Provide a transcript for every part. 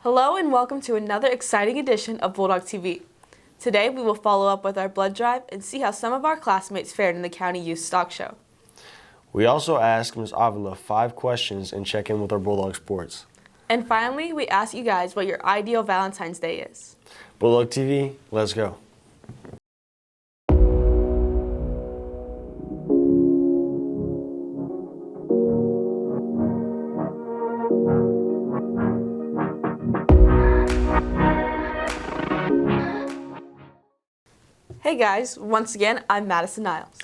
Hello and welcome to another exciting edition of Bulldog TV. Today we will follow up with our blood drive and see how some of our classmates fared in the County Youth Stock Show. We also asked Miss Avila 5 questions and check in with our Bulldog sports. And finally, we asked you guys what your ideal Valentine's Day is. Bulldog TV, let's go. Hey guys, once again, I'm Madison Niles.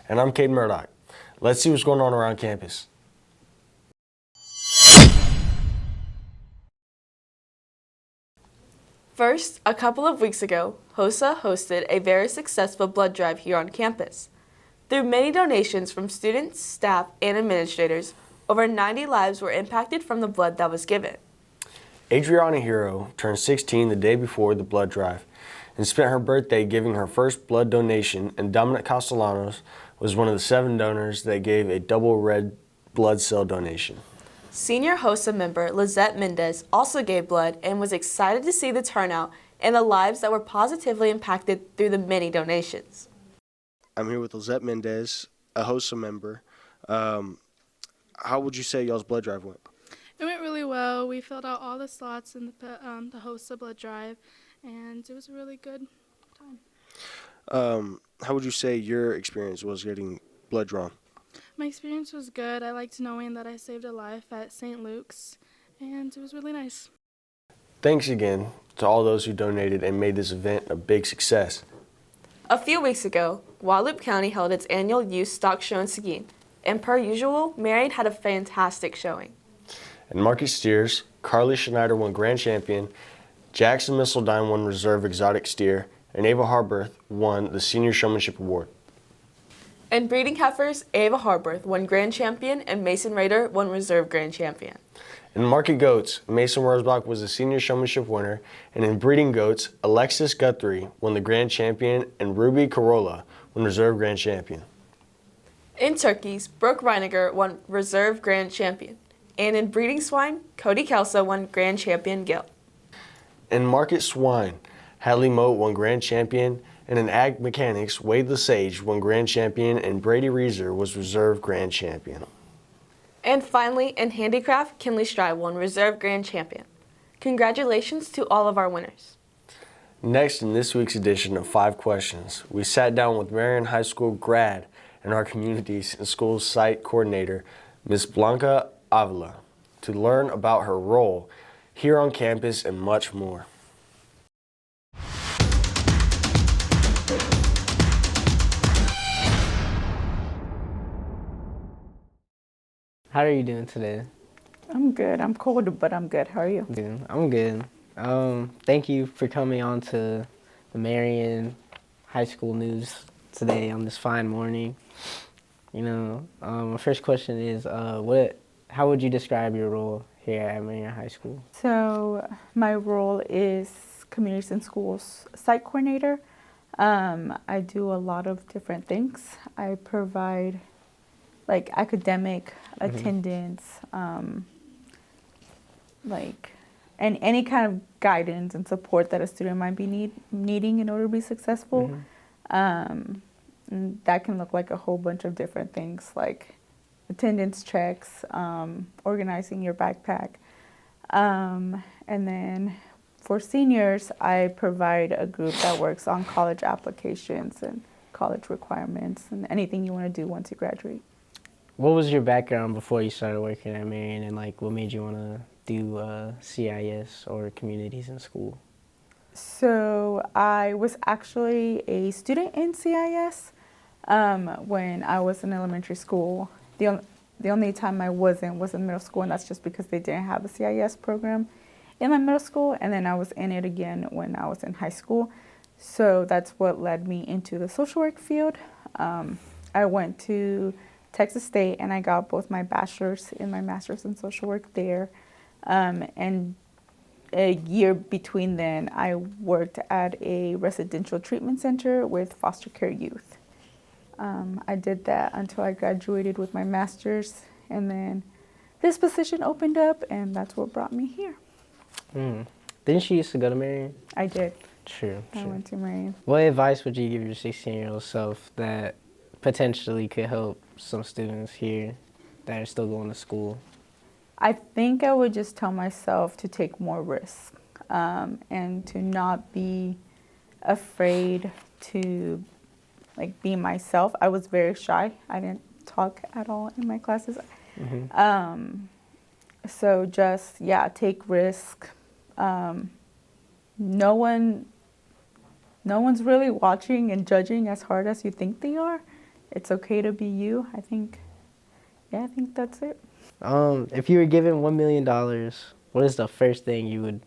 And I'm Cade Murdoch. Let's see what's going on around campus. First, a couple of weeks ago, HOSA hosted a very successful blood drive here on campus. Through many donations from students, staff, and administrators, over 90 lives were impacted from the blood that was given. Adriana Hero turned 16 the day before the blood drive and spent her birthday giving her first blood donation, and Dominic Castellanos was one of the 7 donors that gave a double red blood cell donation. Senior HOSA member Lizette Mendez also gave blood and was excited to see the turnout and the lives that were positively impacted through the many donations. I'm here with Lizette Mendez, a HOSA member. How would you say y'all's blood drive went? It went really well. We filled out all the slots in the HOSA Blood Drive, and it was a really good time. How would you say your experience was getting blood drawn? My experience was good. I liked knowing that I saved a life at St. Luke's, and it was really nice. Thanks again to all those who donated and made this event a big success. A few weeks ago, Guadalupe County held its annual Youth Stock Show in Seguin, and per usual, Marion had a fantastic showing. In Market Steers, Carly Schneider won Grand Champion, Jackson Missildine won Reserve Exotic Steer, and Ava Harberth won the Senior Showmanship Award. In breeding heifers, Ava Harberth won Grand Champion and Mason Rader won Reserve Grand Champion. In Market Goats, Mason Rosebach was the Senior Showmanship winner, and in breeding goats, Alexis Guthrie won the Grand Champion and Ruby Corolla won Reserve Grand Champion. In turkeys, Brooke Reiniger won Reserve Grand Champion. And in breeding swine, Cody Kelso won Grand Champion Gill. In Market Swine, Hadley Moat won Grand Champion, and in Ag Mechanics, Wade Lesage won Grand Champion and Brady Reeser was Reserve Grand Champion. And finally, in Handicraft, Kinley Stride won Reserve Grand Champion. Congratulations to all of our winners. Next in this week's edition of 5 Questions, we sat down with Marion High School grad and our Communities and Schools Site Coordinator, Miss Blanca Avila, to learn about her role here on campus and much more. How are you doing today? I'm good. I'm cold, but I'm good. How are you? I'm good. Thank you for coming on to the Marion High School News today on this fine morning. My first question is, how would you describe your role here at Marion High School? So my role is Communities and Schools Site Coordinator. I do a lot of different things. I provide academic attendance, and any kind of guidance and support that a student might be needing in order to be successful. And that can look like a whole bunch of different things, like attendance checks, organizing your backpack. And then for seniors, I provide a group that works on college applications and college requirements and anything you want to do once you graduate. What was your background before you started working at Marion, and what made you want to do CIS or Communities in School? So I was actually a student in CIS when I was in elementary school. The only time I wasn't was in middle school, and that's just because they didn't have a CIS program in my middle school, and then I was in it again when I was in high school. So that's what led me into the social work field. I went to Texas State, and I got both my bachelor's and my master's in social work there. And a year between then, I worked at a residential treatment center with foster care youth. I did that until I graduated with my master's, and then this position opened up, and that's what brought me here. Didn't she used to go to Marion? I did. True. I went to Marion. What advice would you give your 16-year-old self that potentially could help some students here that are still going to school? I think I would just tell myself to take more risks and to not be afraid to be myself. I was very shy. I didn't talk at all in my classes. So just, take risk. No one's really watching and judging as hard as you think they are. It's okay to be you. I think that's it. If you were given $1 million, what is the first thing you would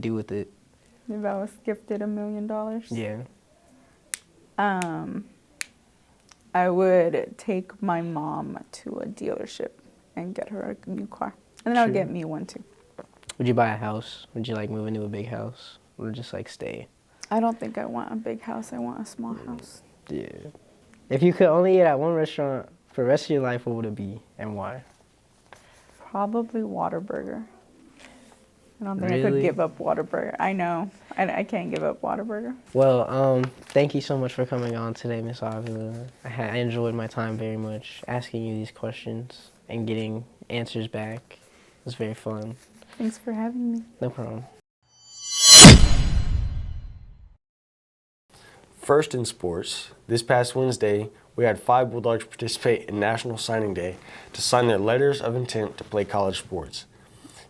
do with it? If I was gifted $1 million, Yeah. I would take my mom to a dealership and get her a new car. And then I would get me one too. Would you buy a house? Would you move into a big house? Or just stay? I don't think I want a big house. I want a small house. Yeah. If you could only eat at one restaurant for the rest of your life, what would it be and why? Probably Whataburger. I don't think I Really? could give up Whataburger. I know. I can't give up Whataburger. Well, thank you so much for coming on today, Miss Avila. I enjoyed my time very much asking you these questions and getting answers back. It was very fun. Thanks for having me. No problem. First in sports, this past Wednesday, we had 5 Bulldogs participate in National Signing Day to sign their letters of intent to play college sports.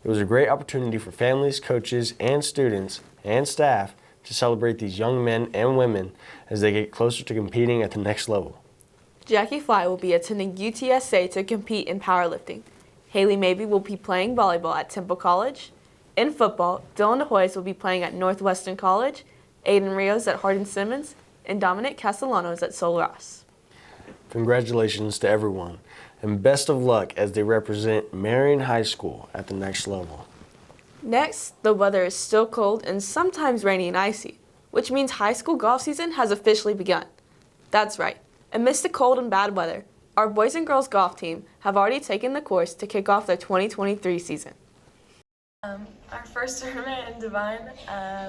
It was a great opportunity for families, coaches, and students and staff to celebrate these young men and women as they get closer to competing at the next level. Jackie Fly will be attending UTSA to compete in powerlifting. Haley Mabey will be playing volleyball at Temple College. In football, Dylan DeHoyes will be playing at Northwestern College, Aiden Rios at Hardin-Simmons, and Dominic Castellanos at Sol Ross. Congratulations to everyone, and best of luck as they represent Marion High School at the next level. Next, the weather is still cold and sometimes rainy and icy, which means high school golf season has officially begun. That's right. Amidst the cold and bad weather, our boys and girls golf team have already taken the course to kick off their 2023 season. Our first tournament in Divine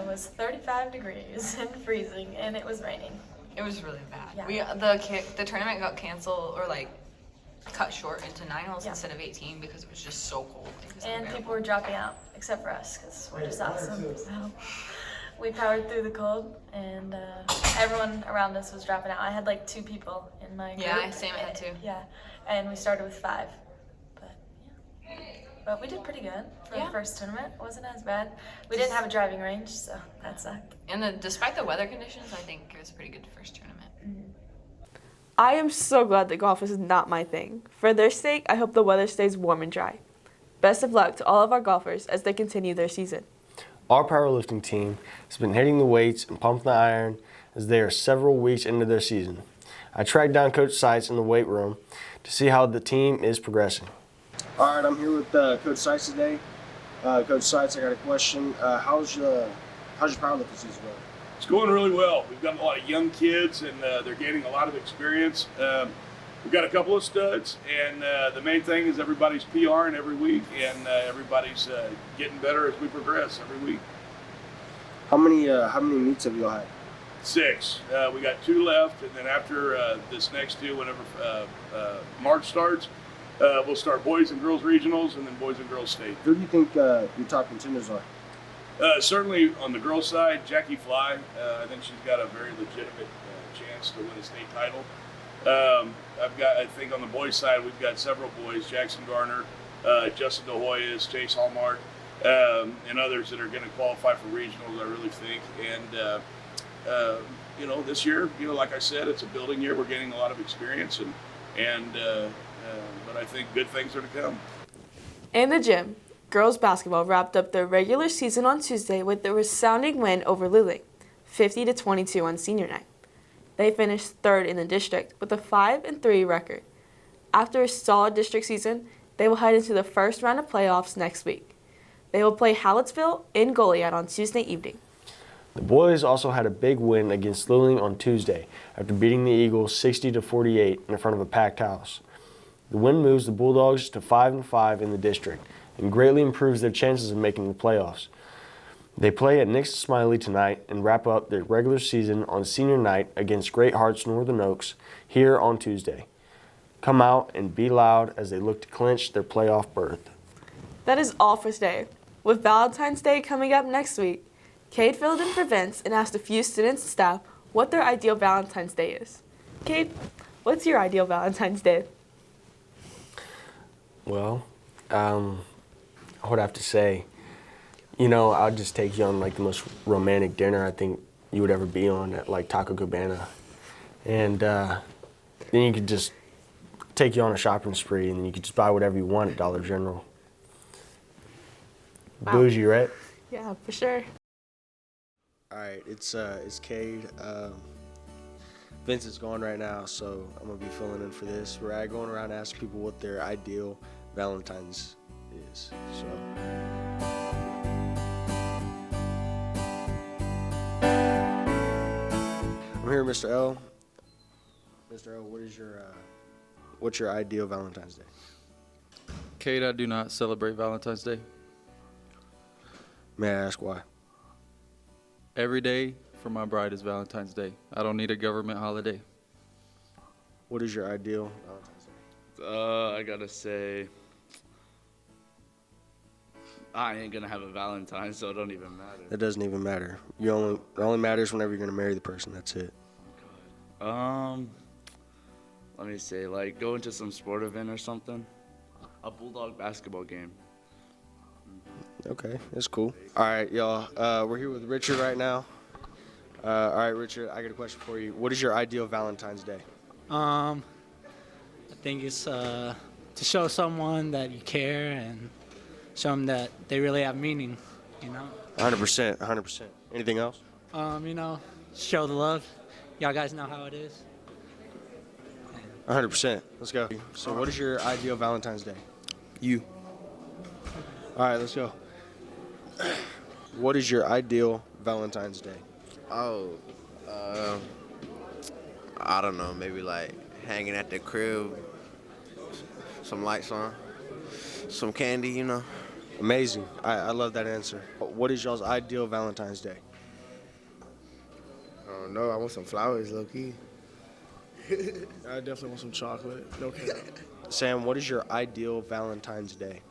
was 35 degrees and freezing, and it was raining. It was really bad. Yeah. The tournament got canceled or cut short into 9 holes Yeah. instead of 18 because it was just so cold. And people were dropping out, except for us, because we're just awesome. So we powered through the cold, and everyone around us was dropping out. I had 2 people in my group. Yeah, same, I had 2. Yeah, and we started with 5. But we did pretty good for the first tournament. It wasn't as bad. We didn't have a driving range, so that sucked. And despite the weather conditions, I think it was a pretty good first tournament. I am so glad that golf is not my thing. For their sake, I hope the weather stays warm and dry. Best of luck to all of our golfers as they continue their season. Our powerlifting team has been hitting the weights and pumping the iron as they are several weeks into their season. I tracked down Coach Seitz in the weight room to see how the team is progressing. All right, I'm here with Coach Seitz today. Coach Seitz, I got a question. How's your powerlifting season going? It's going really well. We've got a lot of young kids, and they're gaining a lot of experience. We've got a couple of studs, and the main thing is everybody's PRing every week, and everybody's getting better as we progress every week. How many meets have you all had? 6. We got 2 left, and then after this next 2, whenever March starts, we'll start boys and girls regionals, and then boys and girls state. Who do you think your top contenders are? Certainly on the girls' side, Jackie Fly. I think she's got a very legitimate chance to win a state title. I think on the boys' side, we've got several boys: Jackson Garner, Justin DeHoyes, Chase Hallmark, and others that are going to qualify for regionals. I really think, and this year, like I said, it's a building year. We're gaining a lot of experience, but I think good things are to come. In the gym, girls basketball wrapped up their regular season on Tuesday with a resounding win over Luling, 50-22 on senior night. They finished 3rd in the district with a 5-3 record. After a solid district season, they will head into the first round of playoffs next week. They will play Hallettsville in Goliad on Tuesday evening. The boys also had a big win against Luling on Tuesday after beating the Eagles 60-48 in front of a packed house. The win moves the Bulldogs to 5-5 in the district and greatly improves their chances of making the playoffs. They play at Nick's Smiley tonight and wrap up their regular season on senior night against Great Hearts Northern Oaks here on Tuesday. Come out and be loud as they look to clinch their playoff berth. That is all for today. With Valentine's Day coming up next week, Cade filled in for Vince and asked a few students and staff what their ideal Valentine's Day is. Cade, what's your ideal Valentine's Day? Well, I would have to say, I'd just take you on like the most romantic dinner I think you would ever be on at like Taco Cabana. And then you could just take you on a shopping spree and you could just buy whatever you want at Dollar General. Wow. Bougie, right? Yeah, for sure. All right, it's Cade. Vince is gone right now, so I'm gonna be filling in for this. We're going around asking people what their ideal Valentine's is. So. I'm here, Mr. L. Mr. L, what's your ideal Valentine's Day? Cade, I do not celebrate Valentine's Day. May I ask why? Every day for my bride is Valentine's Day. I don't need a government holiday. What is your ideal Valentine's Day? I gotta say, I ain't gonna have a Valentine, so it don't even matter. It doesn't even matter. It only matters whenever you're gonna marry the person. That's it. Let me say, like, go into some sport event or something. A Bulldog basketball game. Okay, that's cool. All right, y'all. We're here with Richard right now. All right, Richard, I got a question for you. What is your ideal Valentine's Day? I think it's to show someone that you care and show them that they really have meaning, 100%, 100%. Anything else? Show the love. Y'all guys know how it is. 100%. Let's go. So what is your ideal Valentine's Day? You. All right, let's go. What is your ideal Valentine's Day? Oh, I don't know, maybe like hanging at the crib, some lights on, some candy, Amazing. I love that answer. What is y'all's ideal Valentine's Day? I don't know. I want some flowers, low key. I definitely want some chocolate. Okay. Sam, what is your ideal Valentine's Day?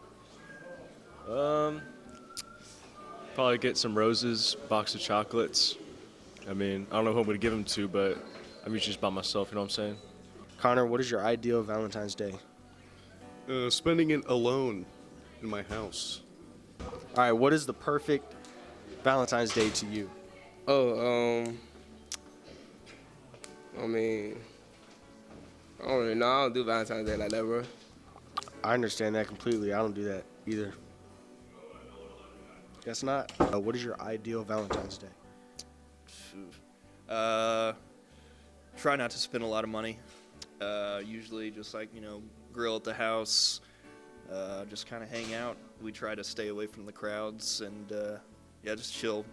Probably get some roses, box of chocolates. I don't know who I'm going to give them to, but I'm usually just by myself, you know what I'm saying? Connor, what is your ideal Valentine's Day? Spending it alone in my house. All right, what is the perfect Valentine's Day to you? I don't really know. I don't do Valentine's Day like that, bro. I understand that completely. I don't do that either. Guess not. What is your ideal Valentine's Day? Try not to spend a lot of money. Usually just grill at the house, just kind of hang out. We try to stay away from the crowds and, just chill,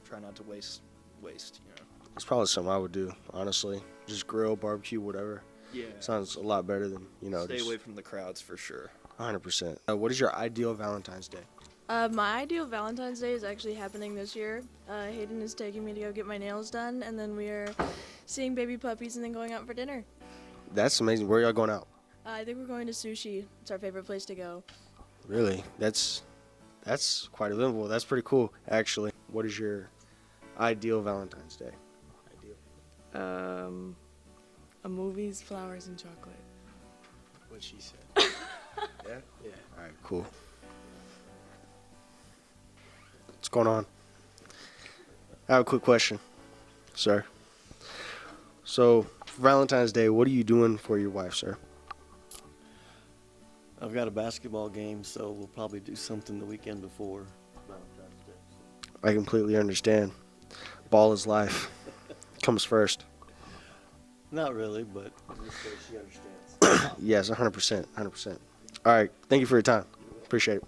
try not to waste. It's probably something I would do, honestly. Just grill, barbecue, whatever. Yeah. Sounds a lot better than, Stay away from the crowds for sure. 100%. What is your ideal Valentine's Day? My ideal Valentine's Day is actually happening this year. Hayden is taking me to go get my nails done, and then we are seeing baby puppies and then going out for dinner. That's amazing. Where are y'all going out? I think we're going to Sushi. It's our favorite place to go. Really? That's quite eventful. That's pretty cool, actually. What is your ideal Valentine's Day? A movies, flowers, and chocolate. What she said. Yeah? Yeah. All right, cool. What's going on? I have a quick question, sir. So, for Valentine's Day, what are you doing for your wife, sir? I've got a basketball game, so we'll probably do something the weekend before Valentine's Day. I completely understand. Ball is life. Comes first. Not really, but just so she understands. Yes, 100%. 100%. All right. Thank you for your time. Appreciate it.